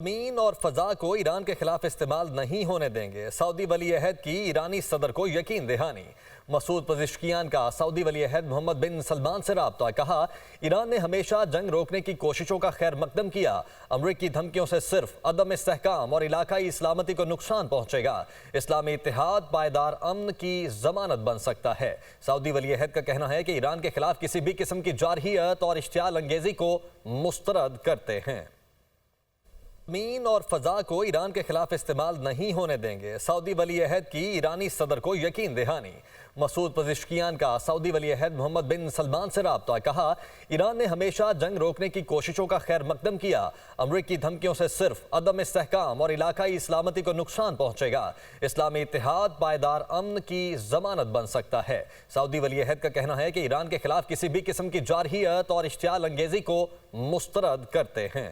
Mean और फजा को Iran के खिलाफ इस्तेमाल नहीं होने देंगे। सऊदी वली अहद की ईरानी सदर को यकीन दहानी। मसूद पज़िश्कियान का सऊदी वली अहद मोहम्मद बिन सलमान से राब्ता। कहा, ईरान ने हमेशा जंग रोकने की कोशिशों का खैर मकदम किया। अमरीकी धमकियों से सिर्फ अदम इस्तेहकाम और इलाकाई इस्लामती को नुकसान पहुंचेगा। इस्लामी इत्तेहाद पायदार अमन की जमानत बन सकता है। सऊदी वली अहद का कहना है कि ईरान के खिलाफ किसी भी किस्म की जारहियत और इश्तियाल अंगेजी को मुस्तरद करते हैं। मीन और फजा को ईरान के खिलाफ इस्तेमाल नहीं होने देंगे। सऊदी वली अहद की ईरानी सदर को यकीन दहानी। मसूद पज़िश्कियान का सऊदी वली अहद मोहम्मद बिन सलमान से राब्ता। कहा, ईरान ने हमेशा जंग रोकने की कोशिशों का खैर मकदम किया। अमरीकी धमकियों से सिर्फ अदम इस्तेहकाम और इलाकाई इस्लामती को नुकसान पहुंचेगा। इस्लामी इत्तेहाद पायदार अमन की जमानत बन सकता है। सऊदी वली अहद का कहना है कि ईरान के खिलाफ किसी भी किस्म की जारहियत और इश्तियाल अंगेजी को मुस्तरद करते हैं।